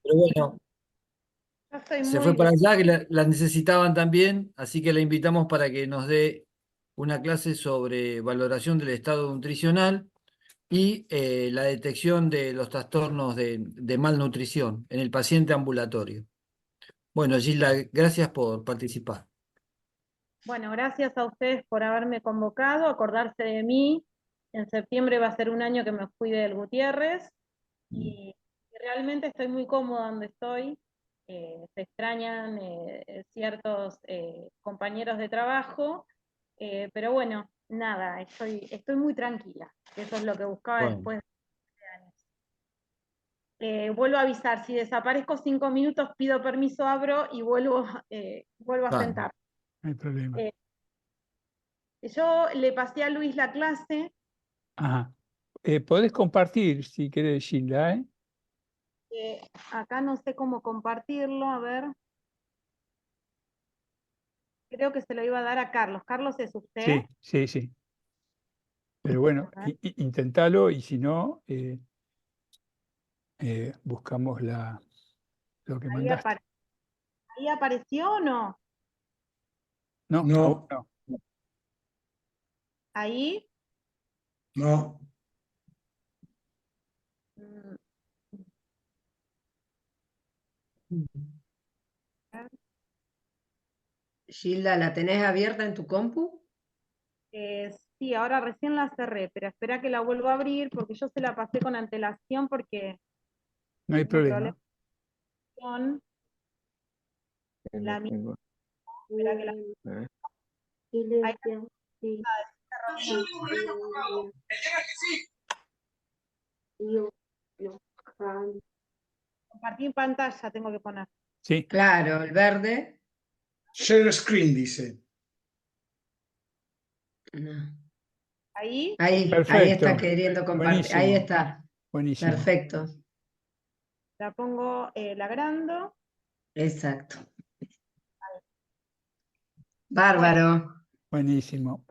Pero bueno, Yo estoy se muy fue bien. para allá, que la necesitaban también, así que la invitamos para que nos dé una clase sobre valoración del estado nutricional y la detección de los trastornos de malnutrición en el paciente ambulatorio. Bueno, Gilda, gracias por participar. Bueno, gracias a ustedes por haberme convocado, acordarse de mí. En septiembre va a ser un año que me fui del Gutiérrez y realmente estoy muy cómoda donde estoy. Se extrañan ciertos compañeros de trabajo, pero bueno, nada, estoy muy tranquila. Eso es lo que buscaba Bueno, después de años. Vuelvo a avisar, si desaparezco 5 minutos, pido permiso, abro y vuelvo a vale. sentar. No hay problema. Eh, yo le pasé a Luis la clase. Ajá. Podés compartir si querés, Gilda, ¿eh? Acá no sé cómo compartirlo, a ver. Creo que se lo iba a dar a Carlos. Carlos, ¿es usted? Sí, sí, sí. Pero bueno, A ver, intentalo y si no, buscamos lo que ahí, mandaste. ahí apareció o no. No, aún No, no. Ahí. no. mm, Gilda, ¿la tenés abierta en tu compu? sí, ahora recién la cerré, pero espera que la vuelva a abrir porque yo se la pasé con antelación porque No hay tengo problemas problema. con la misma. Tengo. Espera que la... ¿Eh? Ahí compartir pantalla tengo que poner. Sí, Claro, el verde. Share screen dice. No. Ahí Ahí está perfecto. queriendo compartir. Ahí Buenísimo, está. buenísimo. Perfecto. la pongo, la agrando. Exacto. Bueno, Bárbaro. Buenísimo.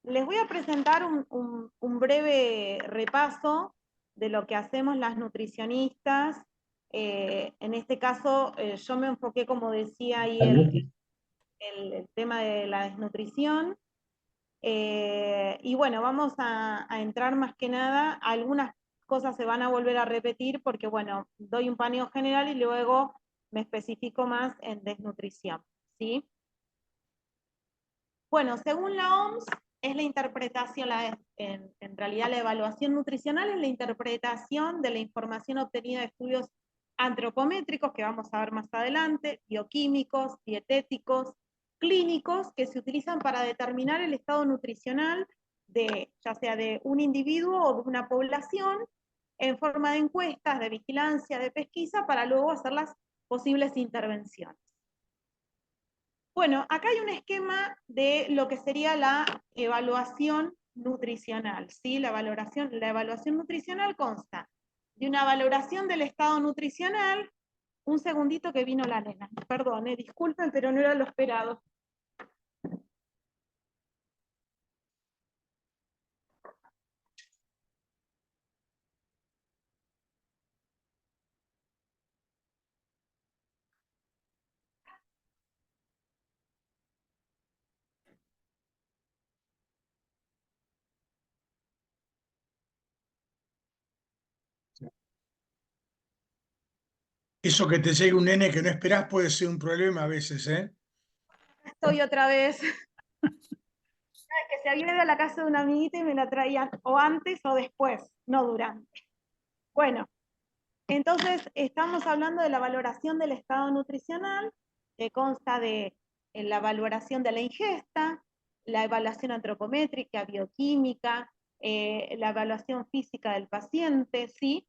les voy a presentar un breve repaso de lo que hacemos las nutricionistas. En este caso, yo me enfoqué, como decía ahí, el tema de la desnutrición. Y bueno, vamos a entrar más que nada, algunas cosas se van a volver a repetir porque, bueno, doy un paneo general y luego me especifico más en desnutrición, ¿sí? Bueno, según la OMS, es la interpretación, en realidad la evaluación nutricional es la interpretación de la información obtenida de estudios antropométricos, que vamos a ver más adelante, bioquímicos, dietéticos, clínicos, que se utilizan para determinar el estado nutricional de, ya sea de un individuo o de una población, en forma de encuestas, de vigilancia, de pesquisa, para luego hacer las posibles intervenciones. Bueno, acá hay un esquema de lo que sería la evaluación nutricional, ¿sí? La evaluación nutricional consta de una valoración del estado nutricional. Un segundito que vino la nena, perdón, disculpen, pero no era lo esperado. Eso que te llegue un nene que no esperás puede ser un problema a veces, ¿eh? Estoy otra vez, que se había ido a la casa de una amiguita y me la traían o antes o después, no durante. Bueno, entonces estamos hablando de la valoración del estado nutricional, que consta de la valoración de la ingesta, la evaluación antropométrica, bioquímica, la evaluación física del paciente, ¿sí?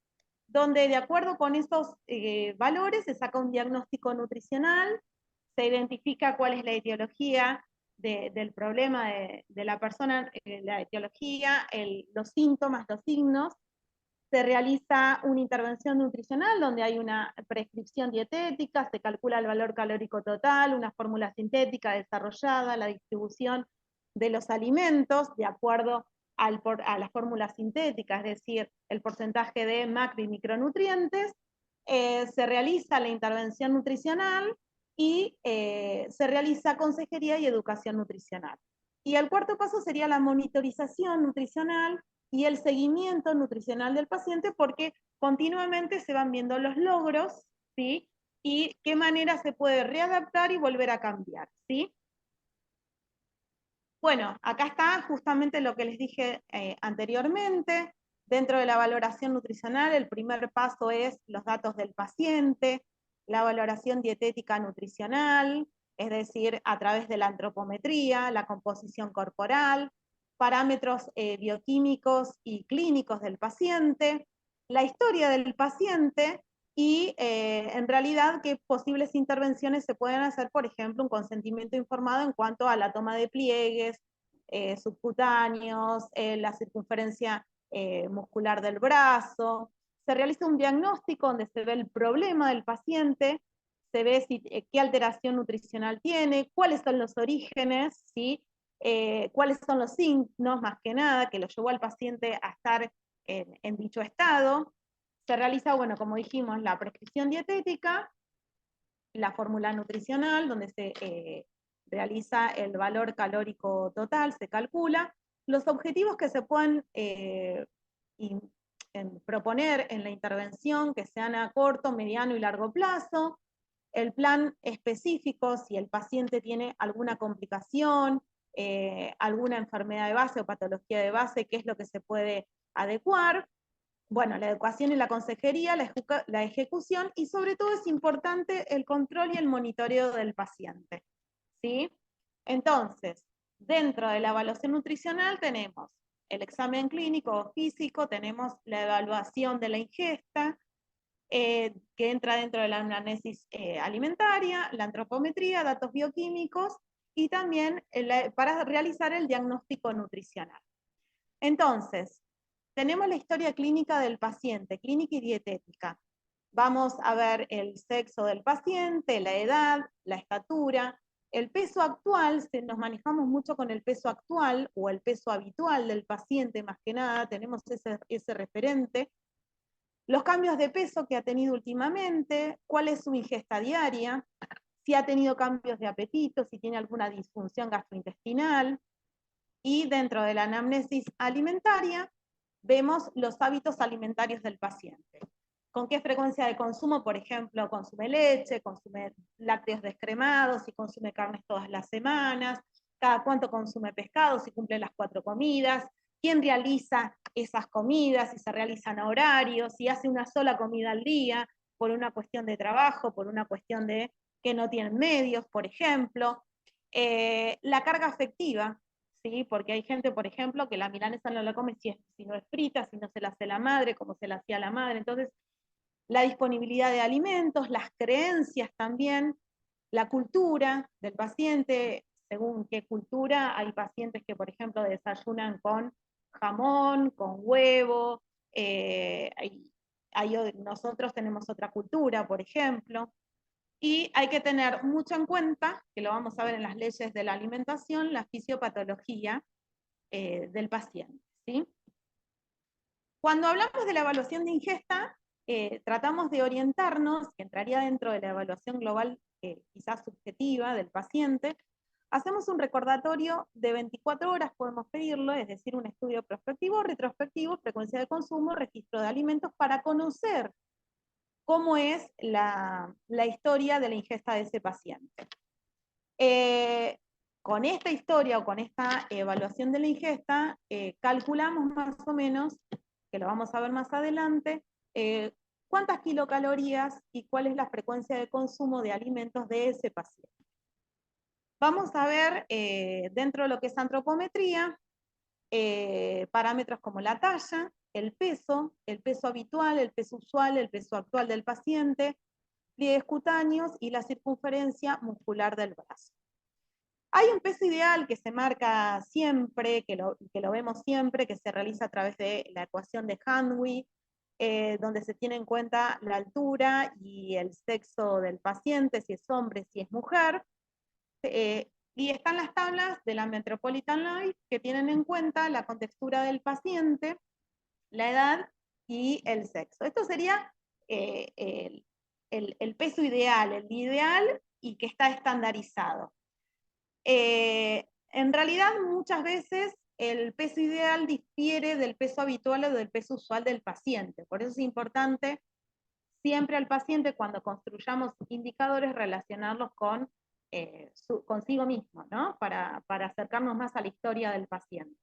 Donde de acuerdo con esos valores se saca un diagnóstico nutricional, se identifica cuál es la etiología del problema de la persona, la etiología, los síntomas, los signos. Se realiza una intervención nutricional donde hay una prescripción dietética, se calcula el valor calórico total, una fórmula sintética desarrollada, la distribución de los alimentos de acuerdo a la fórmula sintética, es decir, el porcentaje de macro y micronutrientes, se realiza la intervención nutricional y se realiza consejería y educación nutricional. Y el cuarto paso sería la monitorización nutricional y el seguimiento nutricional del paciente, porque continuamente se van viendo los logros, ¿sí? Y qué manera se puede readaptar y volver a cambiar, ¿sí? Bueno, acá está justamente lo que les dije anteriormente. Dentro de la valoración nutricional, el primer paso es los datos del paciente, la valoración dietética nutricional, es decir, a través de la antropometría, la composición corporal, parámetros bioquímicos y clínicos del paciente, la historia del paciente y en realidad qué posibles intervenciones se pueden hacer, por ejemplo, un consentimiento informado en cuanto a la toma de pliegues subcutáneos, la circunferencia muscular del brazo. Se realiza un diagnóstico donde se ve el problema del paciente, se ve qué alteración nutricional tiene, cuáles son los orígenes, ¿sí? Cuáles son los signos, más que nada, que lo llevó al paciente a estar en dicho estado. Se realiza, bueno, como dijimos, la prescripción dietética, la fórmula nutricional, donde se realiza el valor calórico total, se calcula, los objetivos que se pueden proponer en la intervención, que sean a corto, mediano y largo plazo, el plan específico, si el paciente tiene alguna complicación, alguna enfermedad de base o patología de base, qué es lo que se puede adecuar. Bueno, la educación y la consejería, la ejecución, y sobre todo es importante el control y el monitoreo del paciente, ¿sí? Entonces, dentro de la evaluación nutricional tenemos el examen clínico o físico, tenemos la evaluación de la ingesta, que entra dentro de la anamnesis alimentaria, la antropometría, datos bioquímicos, y también para realizar el diagnóstico nutricional. Entonces, tenemos la historia clínica del paciente, clínica y dietética. Vamos a ver el sexo del paciente, la edad, la estatura, el peso actual, nos manejamos mucho con el peso actual o el peso habitual del paciente, más que nada, tenemos ese referente. Los cambios de peso que ha tenido últimamente, cuál es su ingesta diaria, si ha tenido cambios de apetito, si tiene alguna disfunción gastrointestinal. Y dentro de la anamnesis alimentaria, vemos los hábitos alimentarios del paciente. ¿Con qué frecuencia de consumo? Por ejemplo, consume leche, consume lácteos descremados, si consume carnes todas las semanas, cada cuánto consume pescado, si cumple las 4 comidas, quién realiza esas comidas, si se realizan a horarios, si hace una sola comida al día, por una cuestión de trabajo, por una cuestión de que no tienen medios, por ejemplo. La carga afectiva, ¿sí? Porque hay gente, por ejemplo, que la milanesa no la come si no es frita, si no se la hace la madre, como se la hacía la madre. Entonces, la disponibilidad de alimentos, las creencias también, la cultura del paciente, según qué cultura, hay pacientes que, por ejemplo, desayunan con jamón, con huevo, nosotros tenemos otra cultura, por ejemplo. Y hay que tener mucho en cuenta, que lo vamos a ver en las leyes de la alimentación, la fisiopatología del paciente, ¿sí? Cuando hablamos de la evaluación de ingesta, tratamos de orientarnos, que entraría dentro de la evaluación global quizás subjetiva del paciente. Hacemos un recordatorio de 24 horas, podemos pedirlo, es decir, un estudio prospectivo, retrospectivo, frecuencia de consumo, registro de alimentos, para conocer cómo es la historia de la ingesta de ese paciente. Con esta historia o con esta evaluación de la ingesta, calculamos más o menos, que lo vamos a ver más adelante, cuántas kilocalorías y cuál es la frecuencia de consumo de alimentos de ese paciente. Vamos a ver dentro de lo que es antropometría, parámetros como la talla, el peso habitual, el peso usual, el peso actual del paciente, pliegues cutáneos y la circunferencia muscular del brazo. Hay un peso ideal que se marca siempre, que lo vemos siempre, que se realiza a través de la ecuación de Hanwe, donde se tiene en cuenta la altura y el sexo del paciente, si es hombre, si es mujer. Y están las tablas de la Metropolitan Life que tienen en cuenta la contextura del paciente, la edad y el sexo. Esto sería el peso ideal, el ideal y que está estandarizado. En realidad, muchas veces el peso ideal difiere del peso habitual o del peso usual del paciente. Por eso es importante siempre al paciente, cuando construyamos indicadores, relacionarlos con consigo mismo, ¿no? Para acercarnos más a la historia del paciente.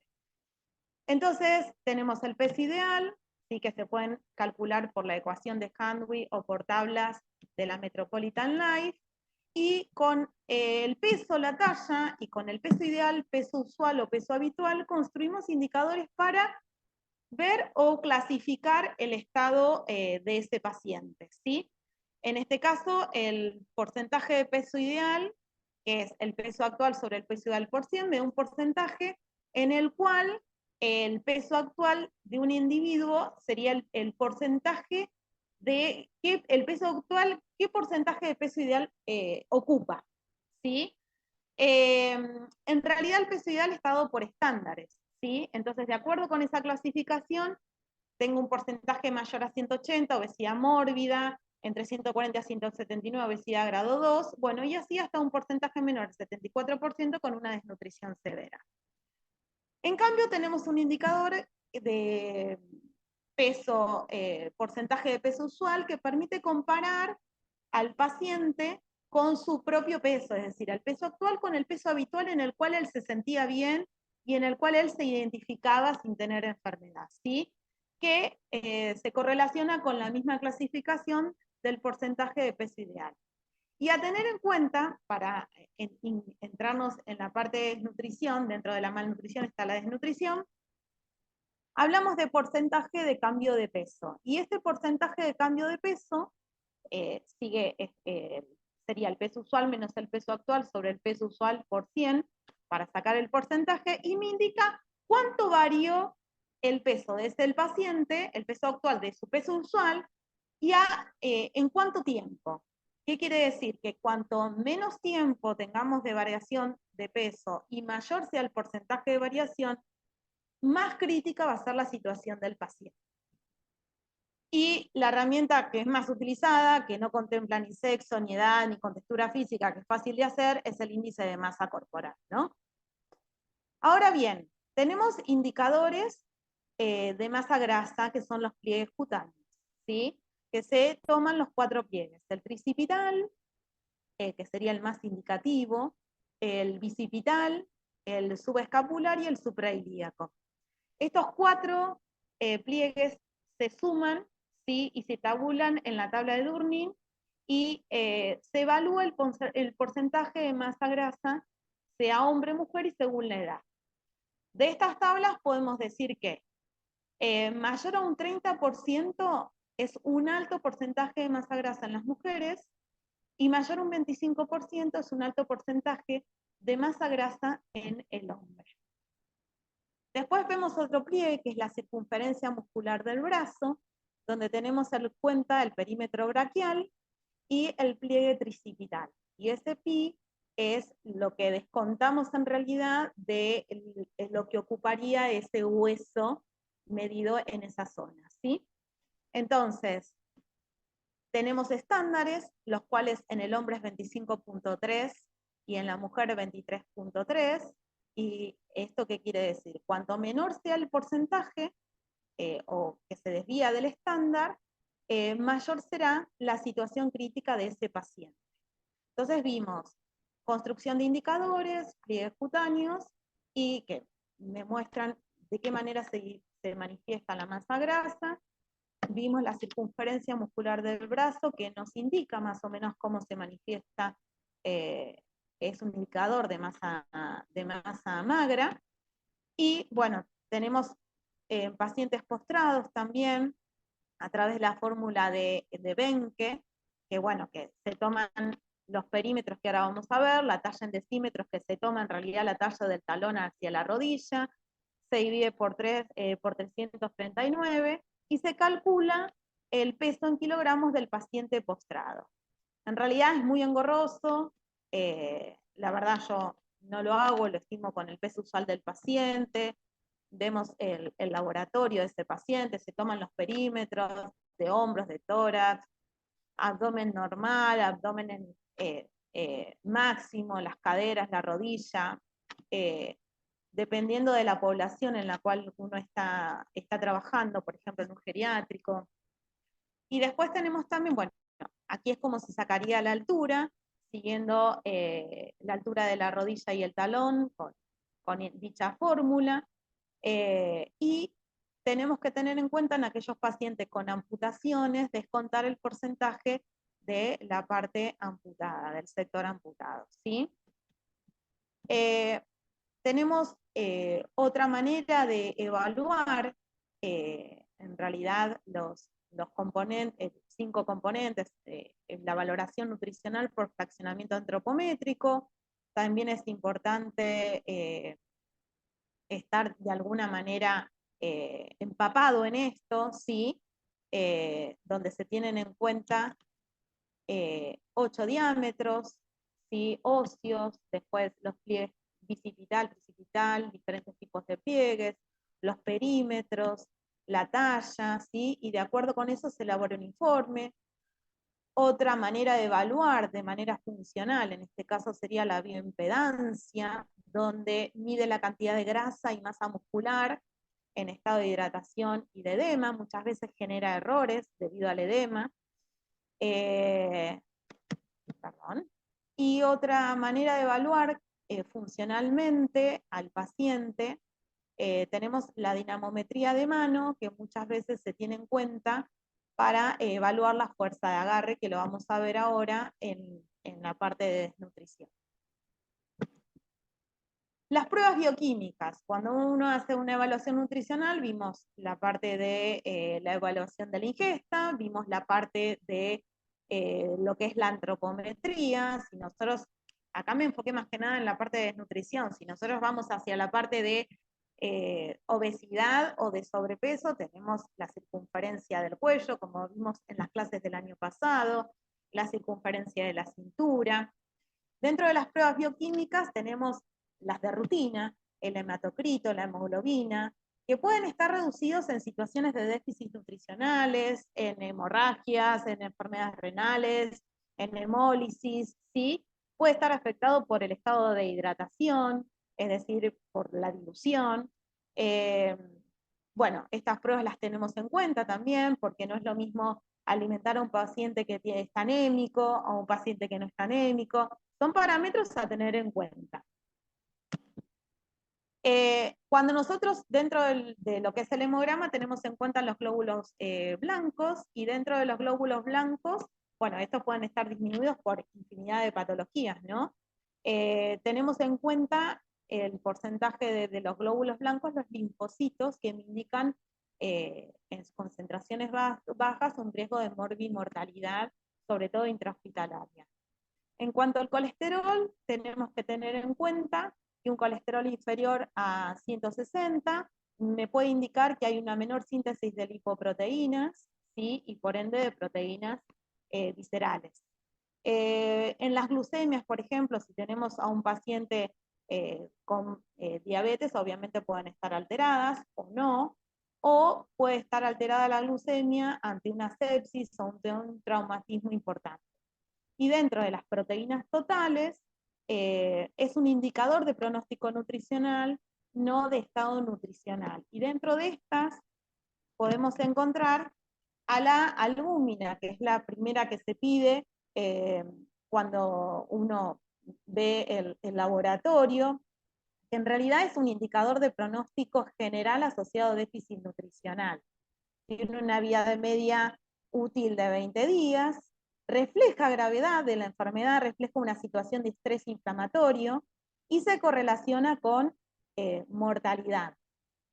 Entonces, tenemos el peso ideal, sí, que se pueden calcular por la ecuación de Handwig o por tablas de la Metropolitan Life, y con el peso, la talla, y con el peso ideal, peso usual o peso habitual, construimos indicadores para ver o clasificar el estado de ese paciente, ¿sí? En este caso, el porcentaje de peso ideal, que es el peso actual sobre el peso ideal por 100, me da un porcentaje en el cual el peso actual de un individuo sería el porcentaje de el peso actual, qué porcentaje de peso ideal ocupa, ¿sí? En realidad el peso ideal está dado por estándares, ¿sí? Entonces, de acuerdo con esa clasificación, tengo un porcentaje mayor a 180, obesidad mórbida, entre 140 a 179, obesidad grado 2, bueno, y así hasta un porcentaje menor, 74%, con una desnutrición severa. En cambio, tenemos un indicador de peso, porcentaje de peso usual, que permite comparar al paciente con su propio peso, es decir, al peso actual con el peso habitual en el cual él se sentía bien y en el cual él se identificaba sin tener enfermedad, ¿sí? Que se correlaciona con la misma clasificación del porcentaje de peso ideal. Y a tener en cuenta, para entrarnos en la parte de desnutrición, dentro de la malnutrición está la desnutrición, hablamos de porcentaje de cambio de peso. Y este porcentaje de cambio de peso sería el peso usual menos el peso actual sobre el peso usual por 100, para sacar el porcentaje, y me indica cuánto varió el peso desde el paciente, el peso actual de su peso usual, y en cuánto tiempo. ¿Qué quiere decir? Que cuanto menos tiempo tengamos de variación de peso y mayor sea el porcentaje de variación, más crítica va a ser la situación del paciente. Y la herramienta que es más utilizada, que no contempla ni sexo, ni edad, ni contextura física, que es fácil de hacer, es el índice de masa corporal, ¿no? Ahora bien, tenemos indicadores de masa grasa, que son los pliegues cutáneos, ¿sí? Que se toman los 4 pliegues: el tricipital, que sería el más indicativo, el bicipital, el subescapular y el suprailíaco. Estos 4 pliegues se suman, ¿sí? Y se tabulan en la tabla de Durning, y se evalúa el porcentaje de masa grasa, sea hombre o mujer, y según la edad. De estas tablas podemos decir que mayor a un 30% es un alto porcentaje de masa grasa en las mujeres, y mayor a un 25% es un alto porcentaje de masa grasa en el hombre. Después vemos otro pliegue, que es la circunferencia muscular del brazo, donde tenemos en cuenta el perímetro braquial y el pliegue tricipital. Y ese pi es lo que descontamos en realidad de lo que ocuparía ese hueso medido en esa zona, ¿sí? Entonces, tenemos estándares, los cuales en el hombre es 25.3 y en la mujer 23.3. ¿Y esto qué quiere decir? Cuanto menor sea el porcentaje o que se desvía del estándar, mayor será la situación crítica de ese paciente. Entonces vimos construcción de indicadores, pliegues cutáneos, y que me muestran de qué manera se manifiesta la masa grasa. Vimos la circunferencia muscular del brazo, que nos indica más o menos cómo se manifiesta, es un indicador de masa magra. Y bueno, tenemos pacientes postrados también, a través de la fórmula de Benke, que bueno, que se toman los perímetros que ahora vamos a ver, la talla en decímetros, que se toma en realidad la talla del talón hacia la rodilla, se divide por 339, y se calcula el peso en kilogramos del paciente postrado. En realidad es muy engorroso, la verdad yo no lo hago, lo estimo con el peso usual del paciente, vemos el laboratorio de ese paciente, se toman los perímetros de hombros, de tórax, abdomen normal, abdomen máximo, las caderas, la rodilla, dependiendo de la población en la cual uno está trabajando, por ejemplo, en un geriátrico. Y después tenemos también, bueno, aquí es como se sacaría la altura, siguiendo la altura de la rodilla y el talón, con dicha fórmula, y tenemos que tener en cuenta en aquellos pacientes con amputaciones, descontar el porcentaje de la parte amputada, del sector amputado, ¿sí? Tenemos otra manera de evaluar, en realidad, los componentes, 5 componentes, la valoración nutricional por fraccionamiento antropométrico. También es importante estar de alguna manera empapado en esto, ¿sí? Donde se tienen en cuenta 8 diámetros, ¿sí? Óseos, después los pliegues bicipital, tricipital, diferentes tipos de pliegues, los perímetros, la talla, ¿sí? Y de acuerdo con eso se elabora un informe. Otra manera de evaluar de manera funcional, en este caso sería la bioimpedancia, donde mide la cantidad de grasa y masa muscular en estado de hidratación y de edema. Muchas veces genera errores debido al edema. Y otra manera de evaluar funcionalmente al paciente, tenemos la dinamometría de mano, que muchas veces se tiene en cuenta para evaluar la fuerza de agarre, que lo vamos a ver ahora en la parte de desnutrición. Las pruebas bioquímicas. Cuando uno hace una evaluación nutricional, vimos la parte de la evaluación de la ingesta, vimos la parte de lo que es la antropometría. Si nosotros, acá me enfoqué más que nada en la parte de desnutrición, si nosotros vamos hacia la parte de obesidad o de sobrepeso, tenemos la circunferencia del cuello, como vimos en las clases del año pasado, la circunferencia de la cintura. Dentro de las pruebas bioquímicas tenemos las de rutina, el hematocrito, la hemoglobina, que pueden estar reducidos en situaciones de déficit nutricionales, en hemorragias, en enfermedades renales, en hemólisis, ¿sí? Puede estar afectado por el estado de hidratación, es decir, por la dilución. Bueno, estas pruebas las tenemos en cuenta también, porque no es lo mismo alimentar a un paciente que está anémico o a un paciente que no está anémico. Son parámetros a tener en cuenta. Cuando nosotros dentro de lo que es el hemograma tenemos en cuenta los glóbulos blancos, y dentro de los glóbulos blancos, bueno, estos pueden estar disminuidos por infinidad de patologías, ¿no? Tenemos en cuenta el porcentaje de los glóbulos blancos, los linfocitos, que me indican en concentraciones bajas un riesgo de morbimortalidad, sobre todo intrahospitalaria. En cuanto al colesterol, tenemos que tener en cuenta que un colesterol inferior a 160 me puede indicar que hay una menor síntesis de lipoproteínas, ¿sí? Y por ende de proteínas viscerales. En las glucemias, por ejemplo, si tenemos a un paciente con diabetes, obviamente pueden estar alteradas o no, o puede estar alterada la glucemia ante una sepsis o un traumatismo importante. Y dentro de las proteínas totales, es un indicador de pronóstico nutricional, no de estado nutricional. Y dentro de estas podemos encontrar a la albúmina, que es la primera que se pide cuando uno ve el laboratorio, que en realidad es un indicador de pronóstico general asociado a déficit nutricional. Tiene una vía de media útil de 20 días, refleja gravedad de la enfermedad, refleja una situación de estrés inflamatorio y se correlaciona con mortalidad.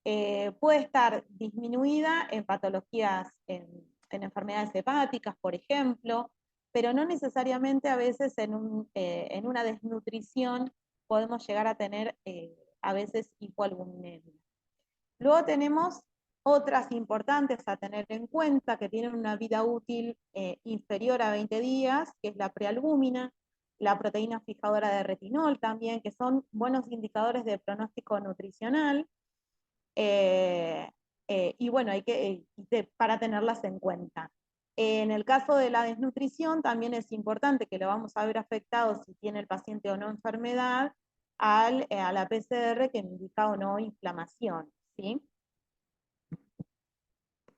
Puede estar disminuida en patologías, en enfermedades hepáticas, por ejemplo, pero no necesariamente a veces en una desnutrición podemos llegar a tener a veces hipoalbuminemia. Luego tenemos otras importantes a tener en cuenta que tienen una vida útil inferior a 20 días, que es la prealbúmina, la proteína fijadora de retinol también, que son buenos indicadores de pronóstico nutricional. Y bueno, para tenerlas en cuenta. En el caso de la desnutrición también es importante, que lo vamos a ver afectado si tiene el paciente o no enfermedad, a la PCR que me indica o no inflamación, ¿sí?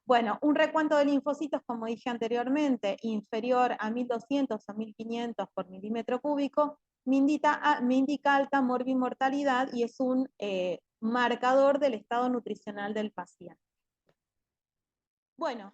Bueno, un recuento de linfocitos, como dije anteriormente, inferior a 1200 a 1500 por milímetro cúbico, me indica alta morbimortalidad y es un marcador del estado nutricional del paciente. Bueno,